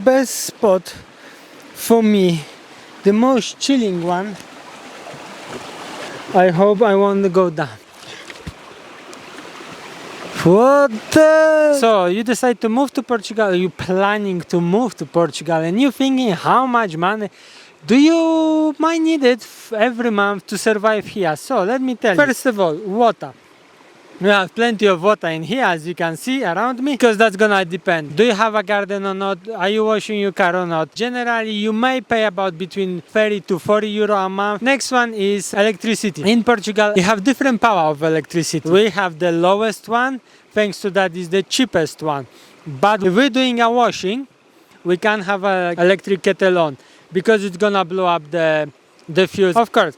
Best spot for me, the most chilling one. I hope I won't go down. What the? So you decide to move to Portugal, you planning to move to Portugal, and you thinking how much money do you might need it every month to survive here. So let me tell you. First of all, water. We have plenty of water in here, as you can see around me, because that's gonna depend. Do you have a garden or not? Are you washing your car or not? Generally, you may pay about between 30 to 40 euro a month. Next one is electricity. In Portugal, you have different power of electricity. We have the lowest one, thanks to that is the cheapest one. But if we're doing a washing, we can't have an electric kettle on, because it's gonna blow up the fuse. Of course,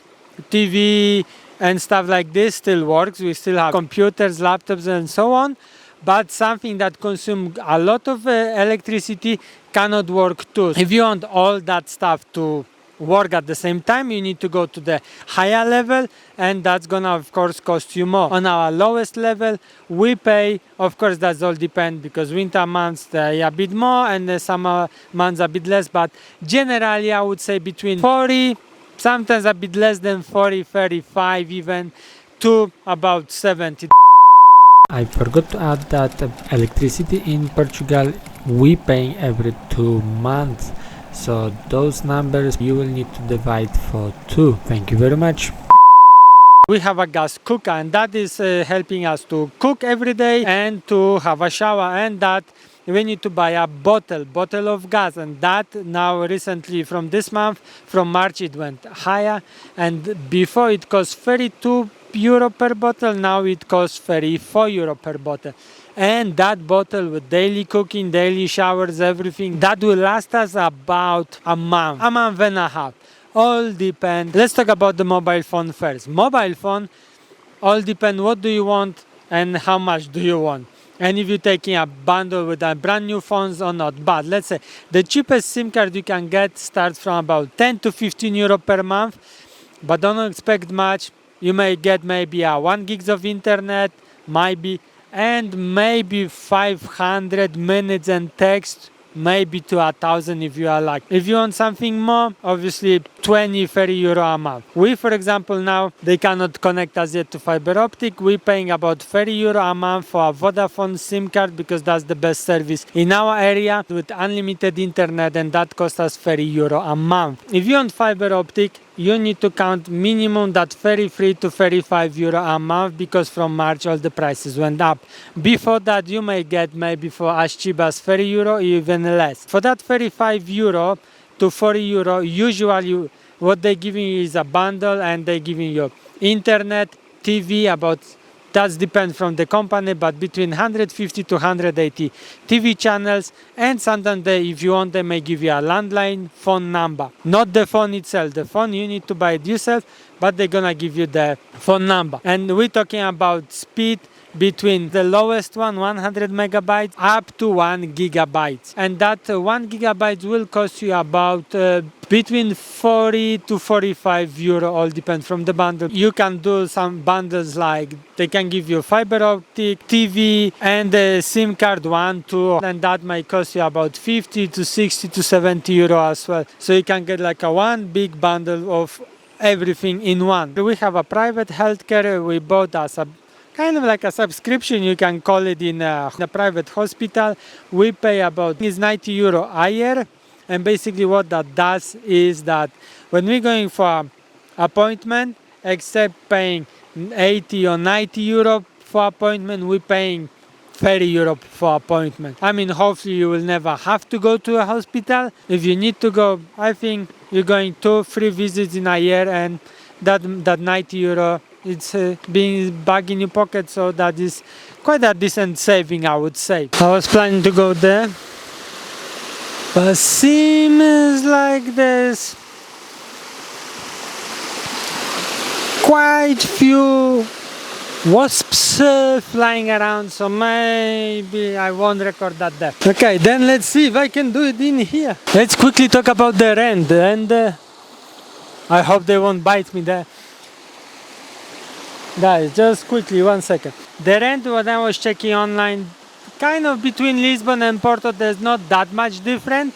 TV and stuff like this still works. We still have computers, laptops and so on, but something that consumes a lot of electricity cannot work too. If you want all that stuff to work at the same time, you need to go to the higher level, and that's gonna of course cost you more. On our lowest level we pay, of course that's all depend, because winter months they a bit more and the summer months a bit less, but generally I would say between 40, sometimes a bit less than 40, 35 even, to about 70. I forgot to add that electricity in Portugal we pay every 2 months. So those numbers you will need to divide for 2. Thank you very much. We have a gas cooker, and that is helping us to cook every day and to have a shower, and that we need to buy a bottle of gas, and that now recently from this month, from March, it went higher, and before it cost 32 euro per bottle, now it costs 34 euro per bottle. And that bottle with daily cooking, daily showers, everything, that will last us about a month and a half. All depend. Let's talk about the mobile phone first. Mobile phone, all depend what do you want and how much do you want, and if you're taking a bundle with a brand new phones or not. But let's say the cheapest SIM card you can get starts from about 10 to 15 euro per month, but don't expect much. You may get maybe a 1 gigs of internet, maybe, and maybe 500 minutes and text, maybe to 1,000 if you are lucky. If you want something more, obviously 20, 30 euro a month. We, for example, now they cannot connect us yet to fiber optic. We're paying about 30 euro a month for a Vodafone SIM card, because that's the best service in our area with unlimited internet, and that costs us 30 euro a month. If you want fiber optic, you need to count minimum that 33 to 35 euro a month, because from March all the prices went up. Before that you may get maybe for as cheap as 30 euro, even less. For that 35 euro to 40 euro, usually what they're giving you is a bundle, and they're giving you internet, TV, about, that depends from the company, but between 150 to 180 TV channels, and sometimes they, if you want, they may give you a landline phone number. Not the phone itself. The phone you need to buy it yourself, but they're gonna give you the phone number. And we're talking about speed between the lowest one, 100 megabytes, up to 1 gigabyte. And that 1 gigabyte will cost you about between 40 to 45 euro, all depends from the bundle. You can do some bundles like they can give you fiber optic, TV, and the SIM card 1, 2, and that might cost you about 50 to 60 to 70 euro as well. So you can get like a one big bundle of everything in one. We have a private healthcare. We bought as a kind of like a subscription, you can call it, in a private hospital. We pay about 90 euro a year, and basically what that does is that when we're going for an appointment, except paying 80 or 90 euro for appointment, we're paying 30 euro for appointment. I mean, hopefully you will never have to go to a hospital. If you need to go, I think you're going 2-3 visits in a year, and that 90 euro, it's being back in your pocket, so that is quite a decent saving, I would say. I was planning to go there, but seems like there's quite few wasps flying around, so maybe I won't record that there. Okay, then let's see if I can do it in here. Let's quickly talk about the rent, and I hope they won't bite me there. Guys, just quickly, 1 second. The rent, when I was checking online, kind of between Lisbon and Porto, there's not that much different.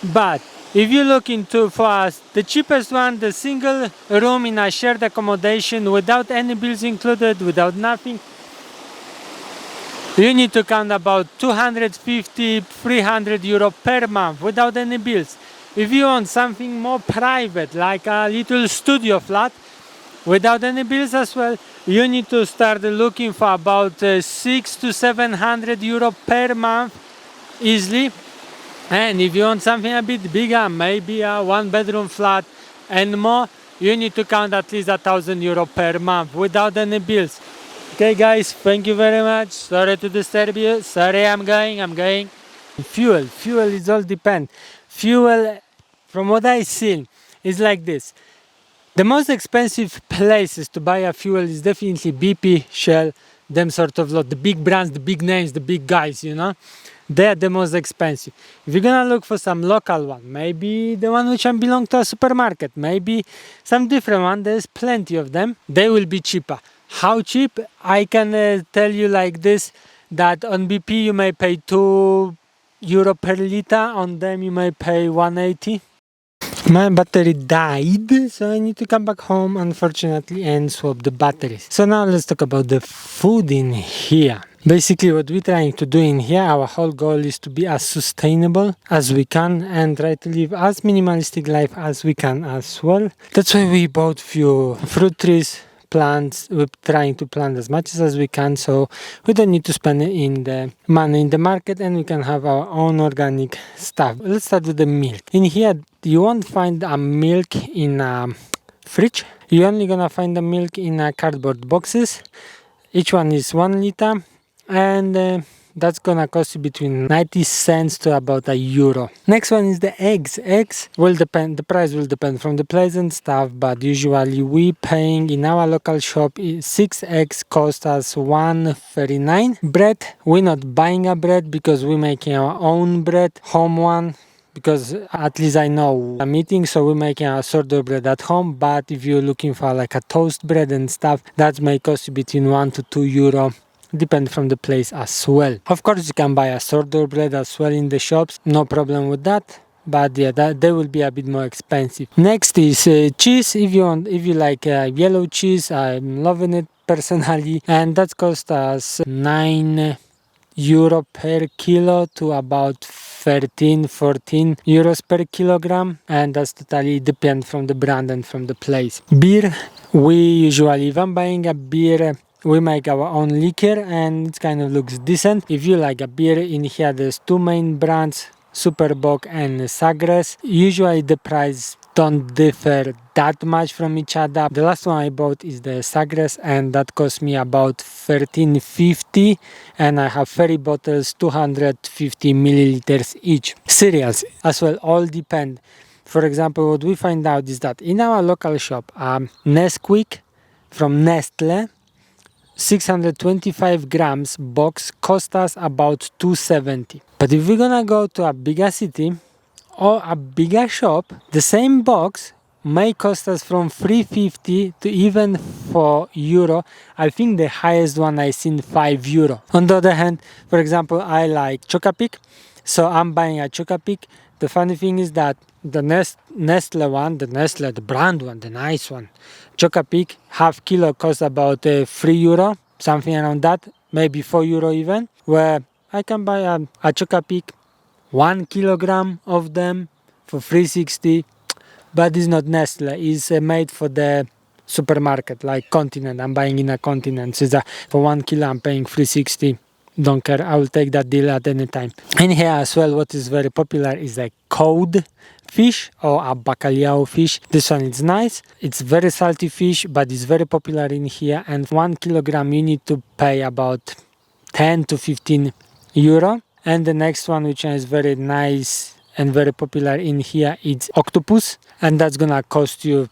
But if you're looking for us, the cheapest one, the single room in a shared accommodation without any bills included, without nothing, you need to count about 250-300 euro per month without any bills. If you want something more private, like a little studio flat, without any bills as well, you need to start looking for about 600 to 700 euro per month easily. And if you want something a bit bigger, maybe a one-bedroom flat and more, you need to count at least 1,000 euro per month without any bills. Okay guys, thank you very much. Sorry to disturb you. Sorry, I'm going. Fuel is all depend. Fuel, from what I seen, is like this. The most expensive places to buy a fuel is definitely BP, Shell, them sort of lot. The big brands, the big names, the big guys, you know. They're the most expensive. If you're gonna look for some local one, maybe the one which belong to a supermarket, maybe some different one, there's plenty of them. They will be cheaper. How cheap? I can tell you like this, that on BP you may pay €2 per liter, on them you may pay 180. My battery died, so I need to come back home unfortunately and swap the batteries. So now let's talk about the food in here. Basically what we're trying to do in here, our whole goal is to be as sustainable as we can and try to live as minimalistic life as we can as well. That's why we bought few fruit trees, plants. We're trying to plant as much as we can, so we don't need to spend in the money in the market and we can have our own organic stuff. Let's start with the milk. In here you won't find a milk in a fridge. You're only gonna find the milk in cardboard boxes. Each one is 1 liter and that's gonna cost you between 90 cents to about €1. Next one is the eggs. Eggs will depend, the price will depend from the place and stuff, but usually we paying in our local shop 6 eggs cost us $1.39. Bread, we're not buying a bread because we're making our own bread, home one. Because at least I know I'm eating, so we're making a sourdough bread at home. But if you're looking for like a toast bread and stuff, that may cost you between €1 to €2, depend from the place as well. Of course you can buy a sourdough bread as well in the shops, no problem with that, but yeah, they will be a bit more expensive. Next is cheese. If you like yellow cheese, I'm loving it personally, and that cost us €9 per kilo to about 13-14 euros per kilogram, and that's totally depend from the brand and from the place. Beer, we usually, if I'm buying a beer, we make our own liquor and it kind of looks decent. If you like a beer, in here there's 2 main brands, Superbock and Sagres. Usually the price don't differ that much from each other. The last one I bought is the Sagres and that cost me about $13.50 and I have 30 bottles, 250 milliliters each. Cereals as well, all depend. For example, what we find out is that in our local shop, Nesquik from Nestle, 625 grams box cost us about $2.70. But if we're gonna go to a bigger city or a bigger shop, the same box may cost us from $3.50 to even €4. I think the highest one I seen €5. On the other hand, for example, I like Chocapic, so I'm buying a Chocapic. The funny thing is that the Nestle one, the brand one, the nice one, Chocapic, half kilo costs about €3, something around that, maybe €4 even, where I can buy a Chocapic, 1 kilogram of them for $3.60, but it's not Nestle, it's made for the supermarket, like Continent. I'm buying in a Continent, so for 1 kilo I'm paying $3.60. Don't care, I will take that deal at any time. And here as well, what is very popular is a cod fish or a bacalhau fish. This one is nice, it's very salty fish, but it's very popular in here, and 1 kilogram you need to pay about 10 to 15 euro. And the next one, which is very nice and very popular in here, is octopus, and that's gonna cost you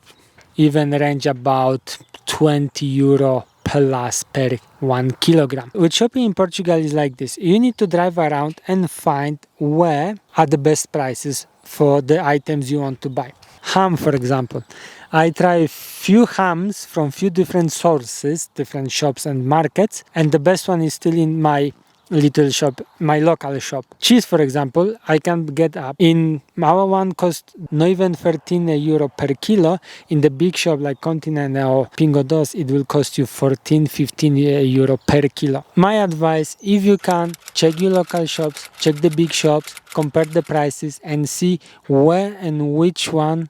even range about 20 euro plus per 1 kilogram. With shopping in Portugal is like this. You need to drive around and find where are the best prices for the items you want to buy. Ham, for example. I try few hams from few different sources, different shops and markets, and the best one is still in my little shop, my local shop. Cheese, for example, I can get up in our one cost not even 13 euro per kilo. In the big shop like Continent or Pingo Dos, it will cost you 14, 15 euro per kilo. My advice, if you can, check your local shops, check the big shops, compare the prices and see where and which one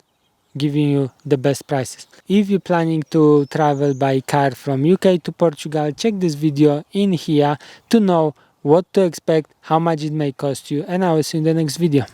giving you the best prices. If you're planning to travel by car from UK to Portugal, check this video in here to know what to expect, how much it may cost you, and I will see you in the next video.